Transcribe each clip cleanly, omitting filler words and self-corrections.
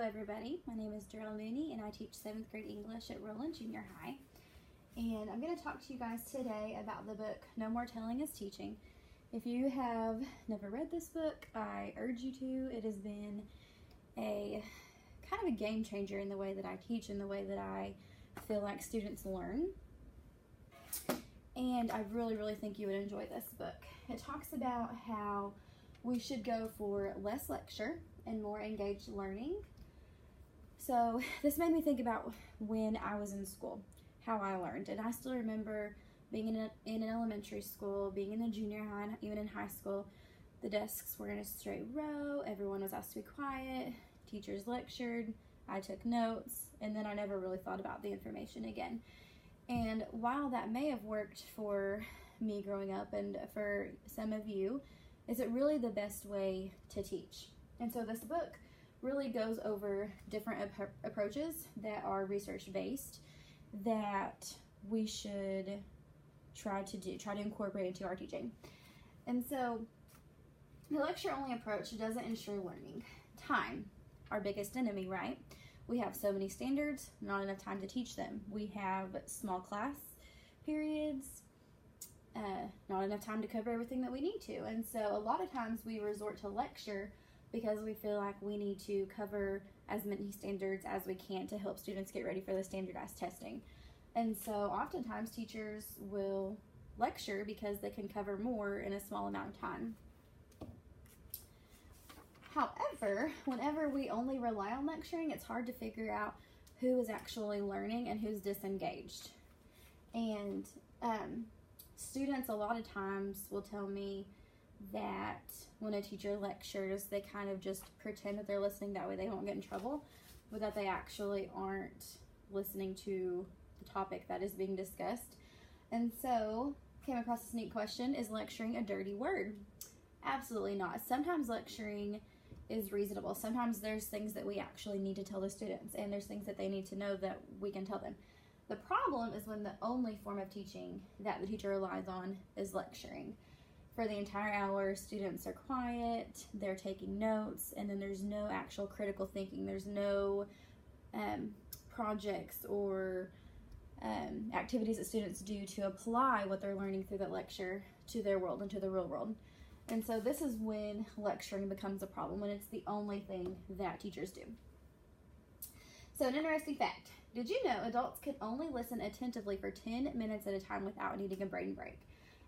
everybody. My name is Darrell Mooney and I teach 7th grade English at Roland Junior High. And I'm going to talk to you guys today about the book No More Telling is Teaching. If you have never read this book, I urge you to. It has been a kind of a game changer in the way that I teach and the way that I feel like students learn. And I really think you would enjoy this book. It talks about how we should go for less lecture and more engaged learning. So this made me think about when I was in school, how I learned. And I still remember being in an elementary school, being in a junior high, even in high school. The desks were in a straight row, everyone was asked to be quiet, teachers lectured, I took notes, and then I never really thought about the information again. And while that may have worked for me growing up and for some of you, is it really the best way to teach? And so this book really goes over different approaches that are research-based that we should try to incorporate into our teaching. And so the lecture-only approach doesn't ensure learning. Time, our biggest enemy, right? We have so many standards, not enough time to teach them. We have small class periods, not enough time to cover everything that we need to. And so a lot of times we resort to lecture because we feel like we need to cover as many standards as we can to help students get ready for the standardized testing. And so oftentimes teachers will lecture because they can cover more in a small amount of time. However, whenever we only rely on lecturing, it's hard to figure out who is actually learning and who's disengaged. And students a lot of times will tell me that when a teacher lectures, they kind of just pretend that they're listening, that way they won't get in trouble, but that they actually aren't listening to the topic that is being discussed. And so, came across this neat question: is lecturing a dirty word? Absolutely not. Sometimes lecturing is reasonable. Sometimes there's things that we actually need to tell the students, and there's things that they need to know that we can tell them. The problem is when the only form of teaching that the teacher relies on is lecturing. For the entire hour, students are quiet, they're taking notes, and then there's no actual critical thinking. There's no projects or activities that students do to apply what they're learning through that lecture to their world and to the real world. And so this is when lecturing becomes a problem, when it's the only thing that teachers do. So an interesting fact: did you know adults can only listen attentively for 10 minutes at a time without needing a brain break?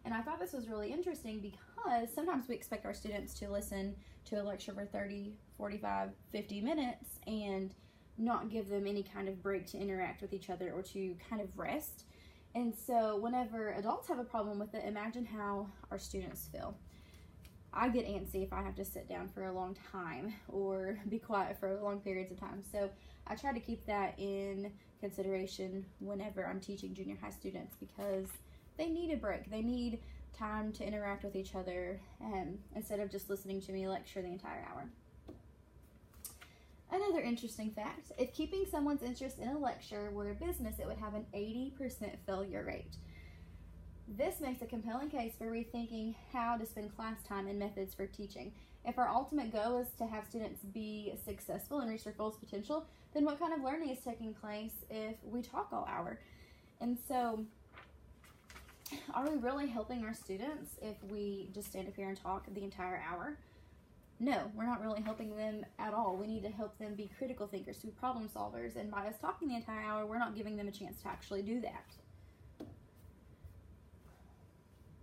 And I thought this was really interesting because sometimes we expect our students to listen to a lecture for 30, 45, 50 minutes and not give them any kind of break to interact with each other or to kind of rest. And so whenever adults have a problem with it, imagine how our students feel. I get antsy if I have to sit down for a long time or be quiet for long periods of time. So I try to keep that in consideration whenever I'm teaching junior high students, because they need a break. They need time to interact with each other instead of just listening to me lecture the entire hour. Another interesting fact: if keeping someone's interest in a lecture were a business, it would have an 80% failure rate. This makes a compelling case for rethinking how to spend class time and methods for teaching. If our ultimate goal is to have students be successful and reach their fullest potential, then what kind of learning is taking place if we talk all hour? And so, are we really helping our students if we just stand up here and talk the entire hour? No, we're not really helping them at all. We need to help them be critical thinkers, to be problem solvers, and by us talking the entire hour, we're not giving them a chance to actually do that.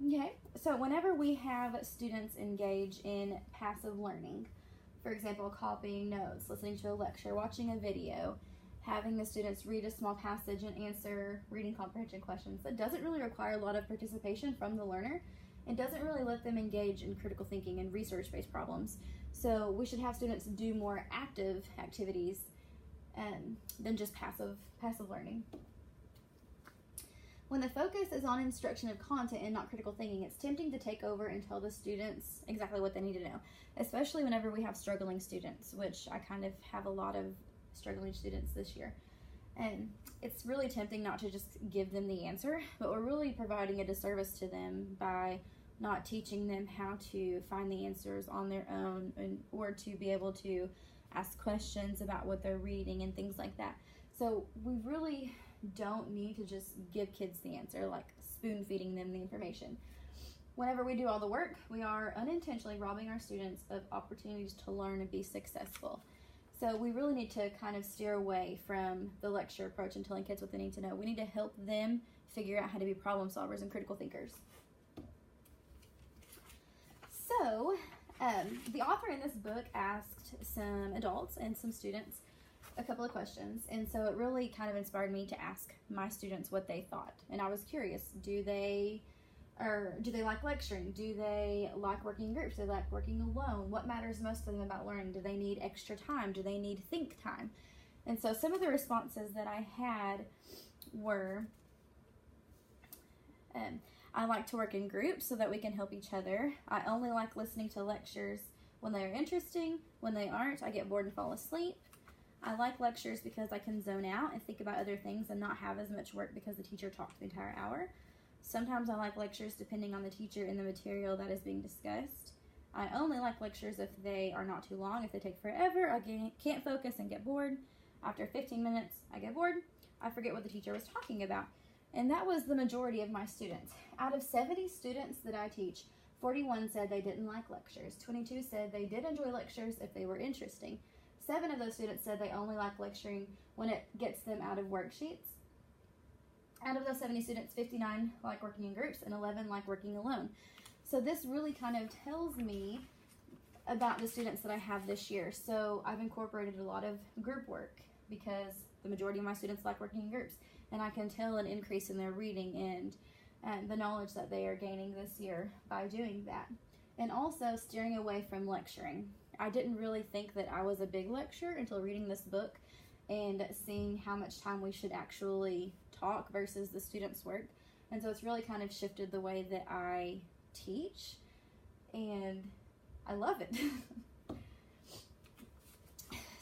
Okay, so whenever we have students engage in passive learning, for example, copying notes, listening to a lecture, watching a video, having the students read a small passage and answer reading comprehension questions, that doesn't really require a lot of participation from the learner. It doesn't really let them engage in critical thinking and research-based problems. So we should have students do more active activities than just passive learning. When the focus is on instruction of content and not critical thinking, it's tempting to take over and tell the students exactly what they need to know, especially whenever we have struggling students, which I kind of have a lot of struggling students this year. And it's really tempting not to just give them the answer, but we're really providing a disservice to them by not teaching them how to find the answers on their own or to be able to ask questions about what they're reading and things like that. So we really don't need to just give kids the answer, like spoon feeding them the information. Whenever we do all the work, we are unintentionally robbing our students of opportunities to learn and be successful. So we really need to kind of steer away from the lecture approach and telling kids what they need to know. We need to help them figure out how to be problem solvers and critical thinkers. So the author in this book asked some adults and some students a couple of questions, and so it really kind of inspired me to ask my students what they thought. And I was curious, do they like lecturing? Do they like working in groups? Do they like working alone? What matters most to them about learning? Do they need extra time? Do they need think time? And so some of the responses that I had were, I like to work in groups so that we can help each other. I only like listening to lectures when they are interesting. When they aren't, I get bored and fall asleep. I like lectures because I can zone out and think about other things and not have as much work because the teacher talked the entire hour. Sometimes I like lectures depending on the teacher and the material that is being discussed. I only like lectures if they are not too long. If they take forever, I can't focus and get bored. After 15 minutes, I get bored. I forget what the teacher was talking about. And that was the majority of my students. Out of 70 students that I teach, 41 said they didn't like lectures. 22 said they did enjoy lectures if they were interesting. 7 of those students said they only like lecturing when it gets them out of worksheets. Out of those 70 students, 59 like working in groups and 11 like working alone. So this really kind of tells me about the students that I have this year. So I've incorporated a lot of group work because the majority of my students like working in groups, and I can tell an increase in their reading and the knowledge that they are gaining this year by doing that. And also steering away from lecturing. I didn't really think that I was a big lecturer until reading this book and seeing how much time we should actually talk versus the students' work. And so it's really kind of shifted the way that I teach, and I love it.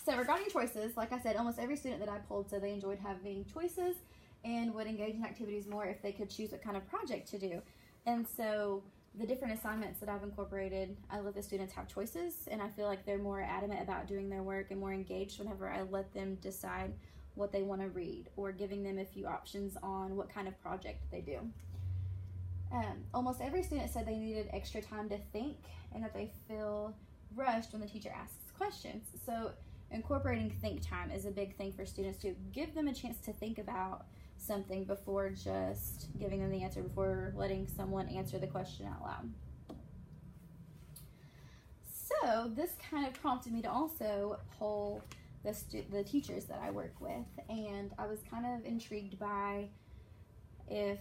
So regarding choices, like I said, almost every student that I polled said they enjoyed having choices and would engage in activities more if they could choose what kind of project to do. And so the different assignments that I've incorporated, I let the students have choices, and I feel like they're more adamant about doing their work and more engaged whenever I let them decide what they want to read, or giving them a few options on what kind of project they do. Almost every student said they needed extra time to think and that they feel rushed when the teacher asks questions. So incorporating think time is a big thing for students to give them a chance to think about something before just giving them the answer, before letting someone answer the question out loud. So this kind of prompted me to also poll the teachers that I work with, and I was kind of intrigued by if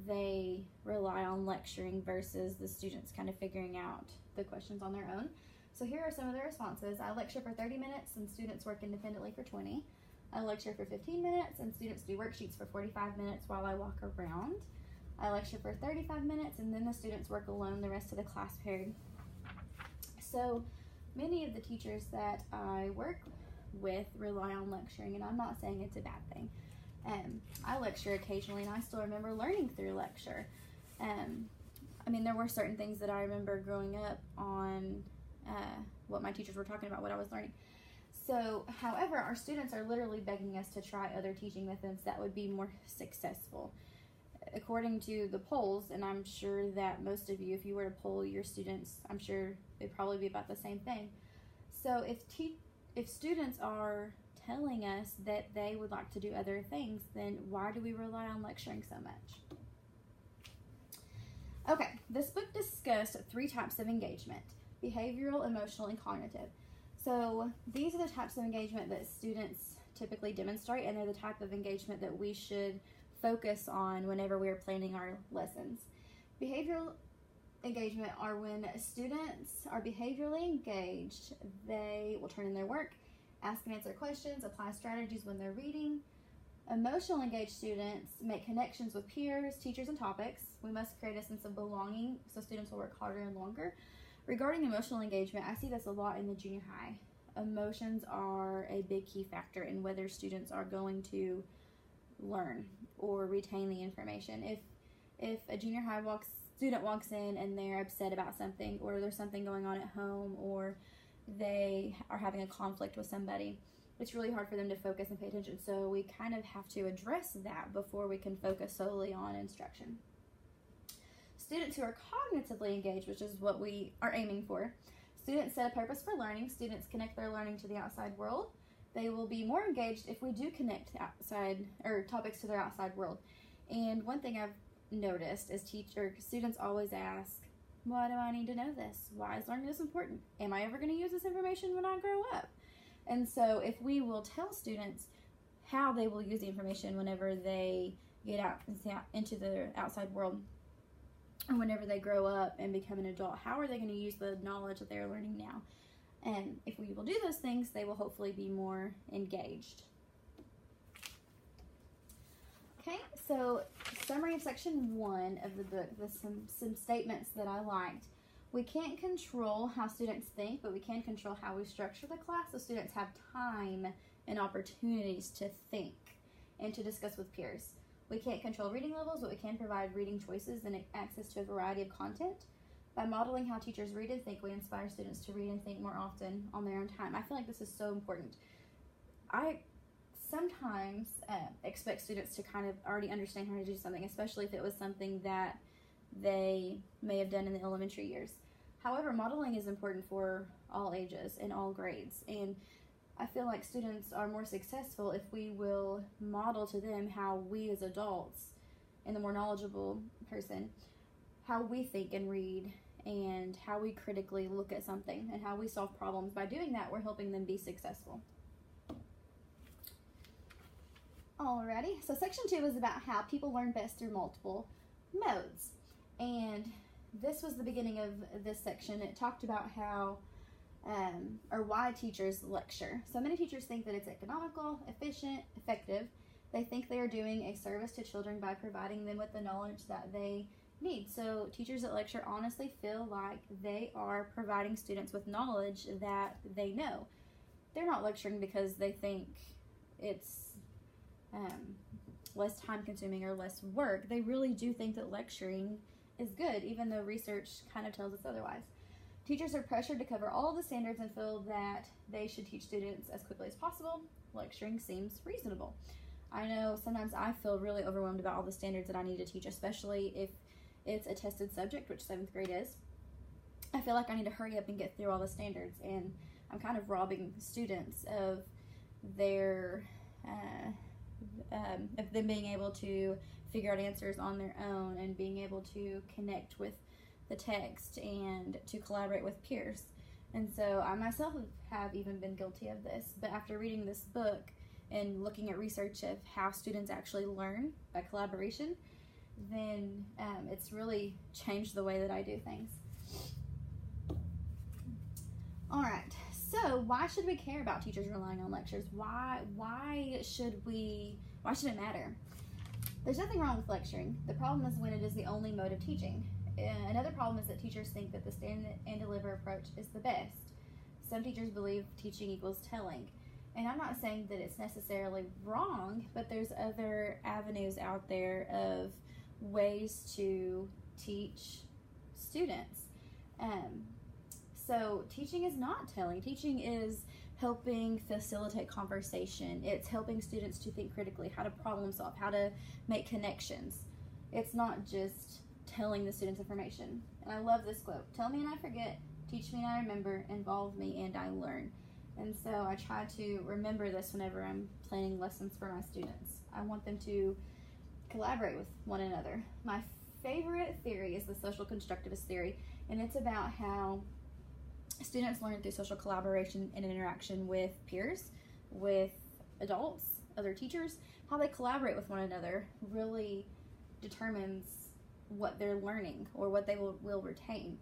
they rely on lecturing versus the students kind of figuring out the questions on their own. So here are some of the responses. I lecture for 30 minutes and students work independently for 20. I lecture for 15 minutes and students do worksheets for 45 minutes while I walk around. I lecture for 35 minutes and then the students work alone the rest of the class period. So many of the teachers that I work with rely on lecturing, and I'm not saying it's a bad thing. I lecture occasionally and I still remember learning through lecture. I mean, there were certain things that I remember growing up on what my teachers were talking about, what I was learning. So, however, our students are literally begging us to try other teaching methods that would be more successful. According to the polls, and I'm sure that most of you, if you were to poll your students, I'm sure they'd probably be about the same thing. So if students are telling us that they would like to do other things, then why do we rely on lecturing so much? Okay, this book discussed 3 types of engagement: behavioral, emotional, and cognitive. So these are the types of engagement that students typically demonstrate, and they're the type of engagement that we should focus on whenever we are planning our lessons. Behavioral engagement are when students are behaviorally engaged. They will turn in their work, ask and answer questions, apply strategies when they're reading. Emotional engaged students make connections with peers, teachers, and topics. We must create a sense of belonging so students will work harder and longer. Regarding emotional engagement, I see this a lot in the junior high. Emotions are a big key factor in whether students are going to learn or retain the information. If a junior high student walks in and they're upset about something, or there's something going on at home, or they are having a conflict with somebody, it's really hard for them to focus and pay attention. So we kind of have to address that before we can focus solely on instruction. Students who are cognitively engaged, which is what we are aiming for. Students set a purpose for learning. Students connect their learning to the outside world. They will be more engaged if we do connect outside or topics to their outside world. And one thing I've noticed is students always ask, why do I need to know this? Why is learning this important? Am I ever going to use this information when I grow up? And so if we will tell students how they will use the information whenever they get out into the outside world, or whenever they grow up and become an adult, how are they going to use the knowledge that they're learning now? And if we will do those things, they will hopefully be more engaged. Okay, so summary of section 1 of the book, there's some statements that I liked. We can't control how students think, but we can control how we structure the class so students have time and opportunities to think and to discuss with peers. We can't control reading levels, but we can provide reading choices and access to a variety of content. By modeling how teachers read and think, we inspire students to read and think more often on their own time. I feel like this is so important. I sometimes expect students to kind of already understand how to do something, especially if it was something that they may have done in the elementary years. However, modeling is important for all ages and all grades, and I feel like students are more successful if we will model to them how we as adults and the more knowledgeable person, how we think and read and how we critically look at something and how we solve problems. By doing that, we're helping them be successful. Alrighty, so section 2 is about how people learn best through multiple modes. And this was the beginning of this section. It talked about how or why teachers lecture. So many teachers think that it's economical, efficient, effective. They think they are doing a service to children by providing them with the knowledge that they need. So teachers that lecture honestly feel like they are providing students with knowledge that they know. They're not lecturing because they think it's less time consuming or less work. They really do think that lecturing is good, even though research kind of tells us otherwise. Teachers are pressured to cover all of the standards and feel that they should teach students as quickly as possible. Lecturing seems reasonable. I know sometimes I feel really overwhelmed about all the standards that I need to teach, especially if it's a tested subject, which 7th grade is. I feel like I need to hurry up and get through all the standards, and I'm kind of robbing students of their of them being able to figure out answers on their own and being able to connect with the text and to collaborate with peers. And so I myself have even been guilty of this, but after reading this book and looking at research of how students actually learn by collaboration, then it's really changed the way that I do things. All right, so why should we care about teachers relying on lectures? Why should it matter? There's nothing wrong with lecturing. The problem is when it is the only mode of teaching. Another problem is that teachers think that the stand and deliver approach is the best. Some teachers believe teaching equals telling. And I'm not saying that it's necessarily wrong, but there's other avenues out there of ways to teach students. So teaching is not telling. Teaching is helping facilitate conversation. It's helping students to think critically, how to problem solve, how to make connections. It's not just telling the students information. And I love this quote: "Tell me and I forget, teach me and I remember, involve me and I learn." And so I try to remember this whenever I'm planning lessons for my students. I want them to collaborate with one another. My favorite theory is the social constructivist theory, and it's about how students learn through social collaboration and interaction with peers, with adults, other teachers. How they collaborate with one another really determines what they're learning or what they will retain.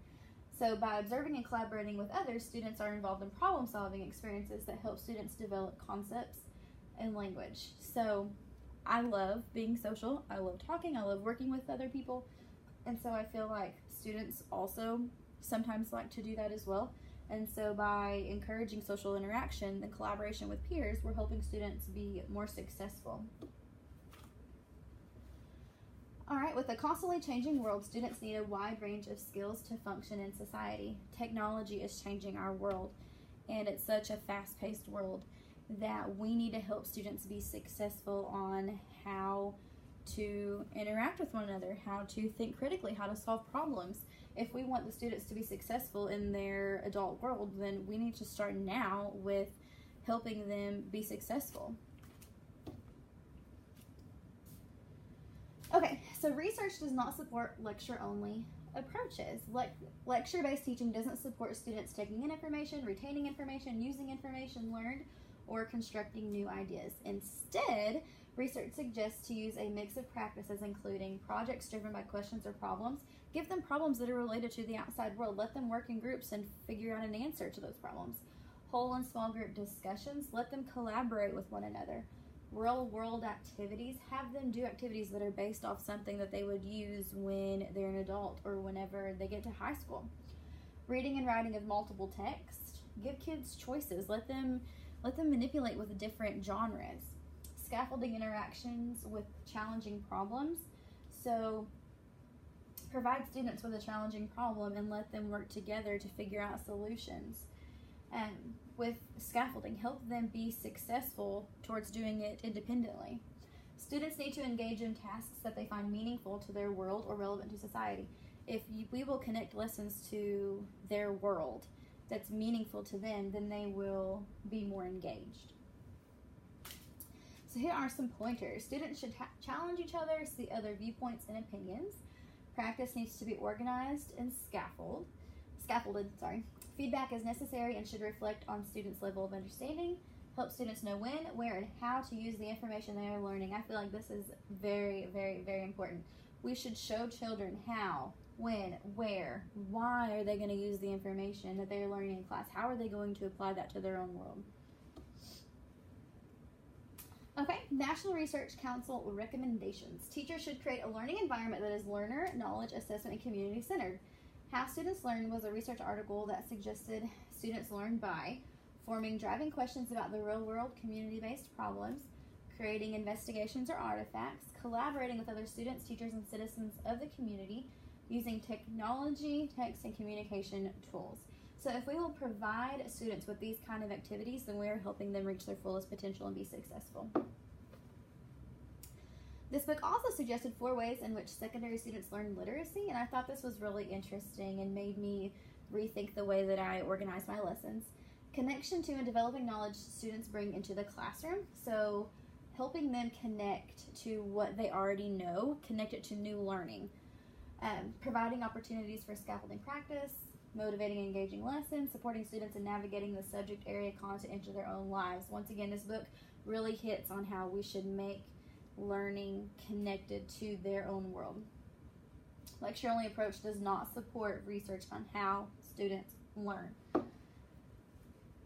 So by observing and collaborating with others, students are involved in problem-solving experiences that help students develop concepts and language. So I love being social. I love talking. I love working with other people. And so I feel like students also sometimes like to do that as well. And so by encouraging social interaction and collaboration with peers, we're helping students be more successful. All right, with a constantly changing world, students need a wide range of skills to function in society. Technology is changing our world, and it's such a fast-paced world that we need to help students be successful on how to interact with one another, how to think critically, how to solve problems. If we want the students to be successful in their adult world, then we need to start now with helping them be successful. Okay, so research does not support lecture-only approaches. Lecture-based teaching doesn't support students taking in information, retaining information, using information learned, or constructing new ideas. Instead, research suggests to use a mix of practices, including projects driven by questions or problems. Give them problems that are related to the outside world. Let them work in groups and figure out an answer to those problems. Whole and small group discussions. Let them collaborate with one another. Real world activities. Have them do activities that are based off something that they would use when they're an adult or whenever they get to high school. Reading and writing of multiple texts. Give kids choices. Let them manipulate with different genres. Scaffolding interactions with challenging problems. So provide students with a challenging problem and let them work together to figure out solutions. With scaffolding, help them be successful towards doing it independently. Students need to engage in tasks that they find meaningful to their world or relevant to society. If we will connect lessons to their world that's meaningful to them, then they will be more engaged. So here are some pointers. Students should challenge each other, see other viewpoints and opinions. Practice needs to be organized and scaffolded. Feedback is necessary and should reflect on students' level of understanding. Help students know when, where, and how to use the information they are learning. I feel like this is very, very, very important. We should show children how, when, where, why are they going to use the information that they're learning in class? How are they going to apply that to their own world? Okay, National Research Council recommendations. Teachers should create a learning environment that is learner, knowledge, assessment, and community-centered. How Students Learn was a research article that suggested students learn by forming driving questions about the real-world community-based problems, creating investigations or artifacts, collaborating with other students, teachers, and citizens of the community, using technology, text, and communication tools. So if we will provide students with these kind of activities, then we are helping them reach their fullest potential and be successful. This book also suggested 4 ways in which secondary students learn literacy, and I thought this was really interesting and made me rethink the way that I organize my lessons. Connection to and developing knowledge students bring into the classroom, so helping them connect to what they already know, connect it to new learning. Providing opportunities for scaffolding practice, motivating and engaging lessons, supporting students in navigating the subject area content into their own lives. Once again, this book really hits on how we should make learning connected to their own world. Lecture-only approach does not support research on how students learn.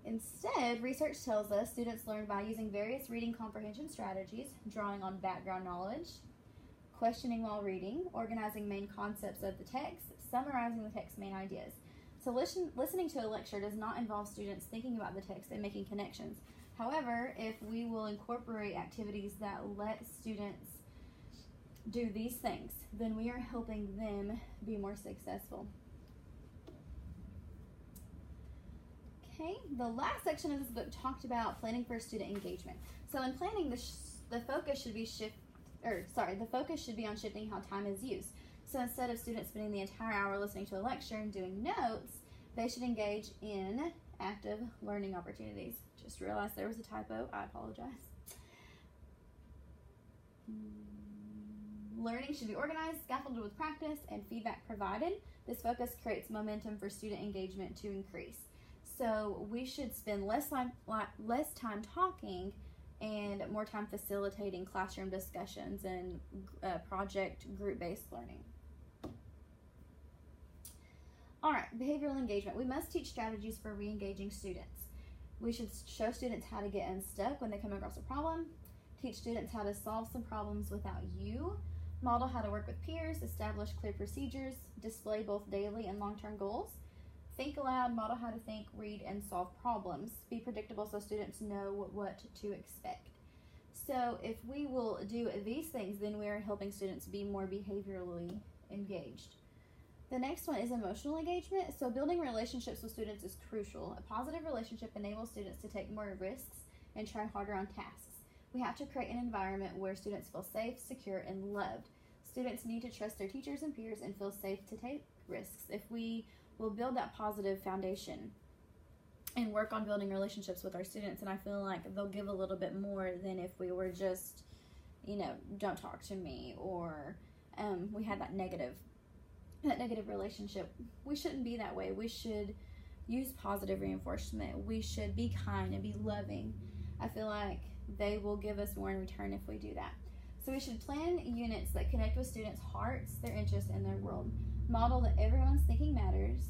Instead, research tells us students learn by using various reading comprehension strategies, drawing on background knowledge, questioning while reading, organizing main concepts of the text, summarizing the text's main ideas. So listening to a lecture does not involve students thinking about the text and making connections. However, if we will incorporate activities that let students do these things, then we are helping them be more successful. Okay, the last section of this book talked about planning for student engagement. So in planning, the focus should be on shifting how time is used. So instead of students spending the entire hour listening to a lecture and doing notes, they should engage in active learning opportunities. Just realized there was a typo. I apologize. Learning should be organized, scaffolded with practice, and feedback provided. This focus creates momentum for student engagement to increase. So we should spend less time talking and more time facilitating classroom discussions and project group-based learning. All right, behavioral engagement. We must teach strategies for re-engaging students. We should show students how to get unstuck when they come across a problem, teach students how to solve some problems without you, model how to work with peers, establish clear procedures, display both daily and long-term goals, think aloud, model how to think, read, and solve problems, be predictable so students know what to expect. So if we will do these things, then we are helping students be more behaviorally engaged. The next one is emotional engagement. So building relationships with students is crucial. A positive relationship enables students to take more risks and try harder on tasks. We have to create an environment where students feel safe, secure, and loved. Students need to trust their teachers and peers and feel safe to take risks. If we will build that positive foundation and work on building relationships with our students, and I feel like they'll give a little bit more than if we were just, don't talk to me, or we had that negative relationship. We shouldn't be that way. We should use positive reinforcement. We should be kind and be loving. I feel like they will give us more in return if we do that. So we should plan units that connect with students' hearts, their interests, and their world. Model that everyone's thinking matters.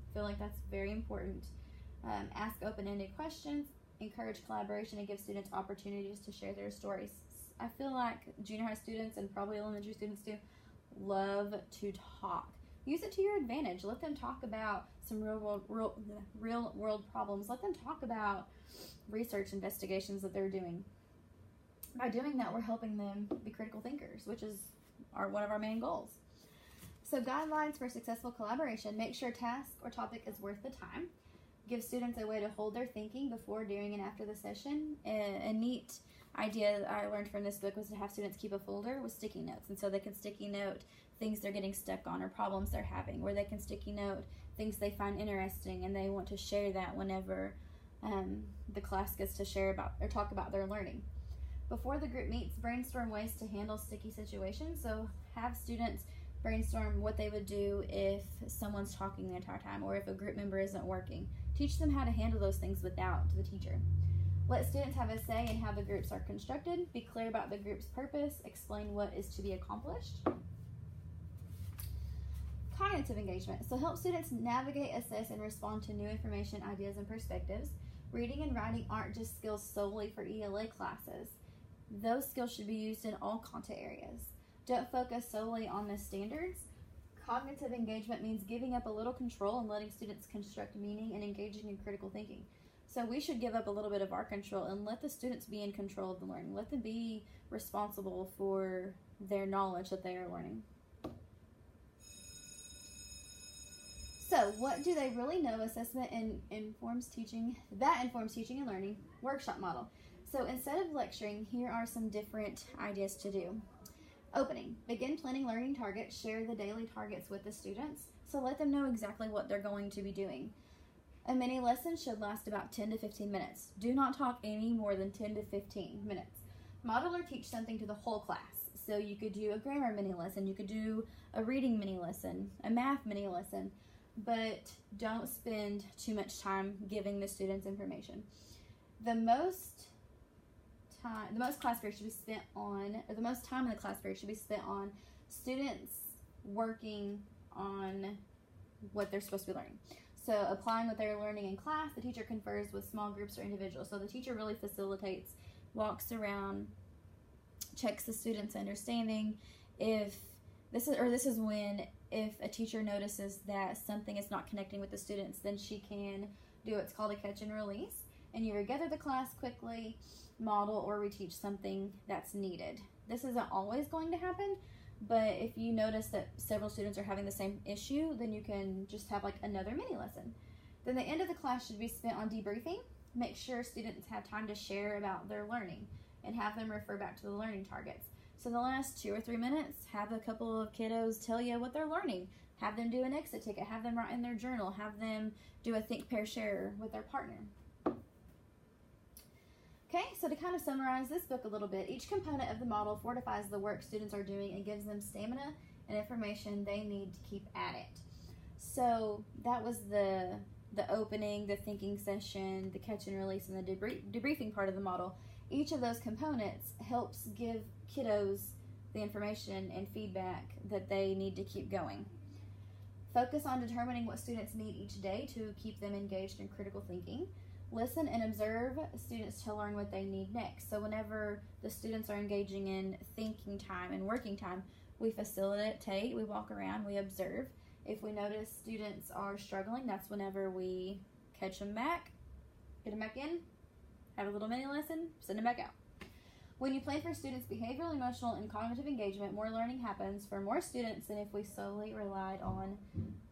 I feel like that's very important. Ask open-ended questions, encourage collaboration, and give students opportunities to share their stories. I feel like junior high students and probably elementary students too love to talk. Use it to your advantage. Let them talk about some real world problems. Let them talk about research investigations that they're doing. By doing that, we're helping them be critical thinkers, which is one of our main goals. So guidelines for successful collaboration. Make sure task or topic is worth the time. Give students a way to hold their thinking before, during, and after the session. A neat idea that I learned from this book was to have students keep a folder with sticky notes. And so they can sticky note things they're getting stuck on or problems they're having, or they can sticky note things they find interesting and they want to share that whenever the class gets to share about or talk about their learning. Before the group meets, brainstorm ways to handle sticky situations. So have students brainstorm what they would do if someone's talking the entire time or if a group member isn't working. Teach them how to handle those things without the teacher. Let students have a say in how the groups are constructed. Be clear about the group's purpose. Explain what is to be accomplished. Cognitive engagement. So help students navigate, assess, and respond to new information, ideas, and perspectives. Reading and writing aren't just skills solely for ELA classes. Those skills should be used in all content areas. Don't focus solely on the standards. Cognitive engagement means giving up a little control and letting students construct meaning and engaging in critical thinking. So we should give up a little bit of our control and let the students be in control of the learning. Let them be responsible for their knowledge that they are learning. So what do they really know? Assessment informs teaching. That informs teaching and learning. Workshop model. So instead of lecturing, here are some different ideas to do. Opening. Begin planning learning targets. Share the daily targets with the students. So let them know exactly what they're going to be doing. A mini lesson should last about 10 to 15 minutes. Do not talk any more than 10 to 15 minutes. Model or teach something to the whole class. So you could do a grammar mini lesson. You could do a reading mini lesson, a math mini lesson. But don't spend too much time giving the students information. The most class period should be spent on, or the most time in the class period should be spent on students working on what they're supposed to be learning. So applying what they're learning in class, the teacher confers with small groups or individuals. So the teacher really facilitates, walks around, checks the students' understanding. If this is when if a teacher notices that something is not connecting with the students, then she can do what's called a catch and release, and you regather the class quickly, model or reteach something that's needed. This isn't always going to happen, but if you notice that several students are having the same issue, then you can just have like another mini lesson. Then the end of the class should be spent on debriefing. Make sure students have time to share about their learning and have them refer back to the learning targets. So the last 2 or 3 minutes, have a couple of kiddos tell you what they're learning. Have them do an exit ticket. Have them write in their journal. Have them do a think, pair, share with their partner. Okay, so to kind of summarize this book a little bit, each component of the model fortifies the work students are doing and gives them stamina and information they need to keep at it. So that was the opening, the thinking session, the catch and release, and the debriefing part of the model. Each of those components helps give kiddos the information and feedback that they need to keep going. Focus on determining what students need each day to keep them engaged in critical thinking. Listen and observe students to learn what they need next. So whenever the students are engaging in thinking time and working time, we facilitate, we walk around, we observe. If we notice students are struggling, that's whenever we catch them back, get them back in, have a little mini lesson, send them back out. When you plan for students' behavioral, emotional, and cognitive engagement, more learning happens for more students than if we solely relied on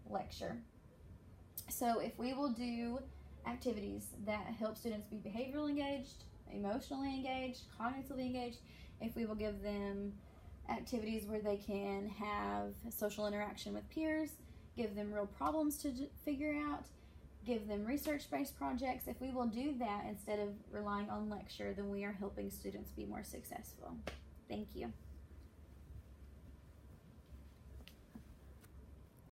lecture. So if we will do activities that help students be behaviorally engaged, emotionally engaged, cognitively engaged, if we will give them activities where they can have social interaction with peers, give them real problems to figure out, give them research-based projects, if we will do that instead of relying on lecture, then we are helping students be more successful. Thank you.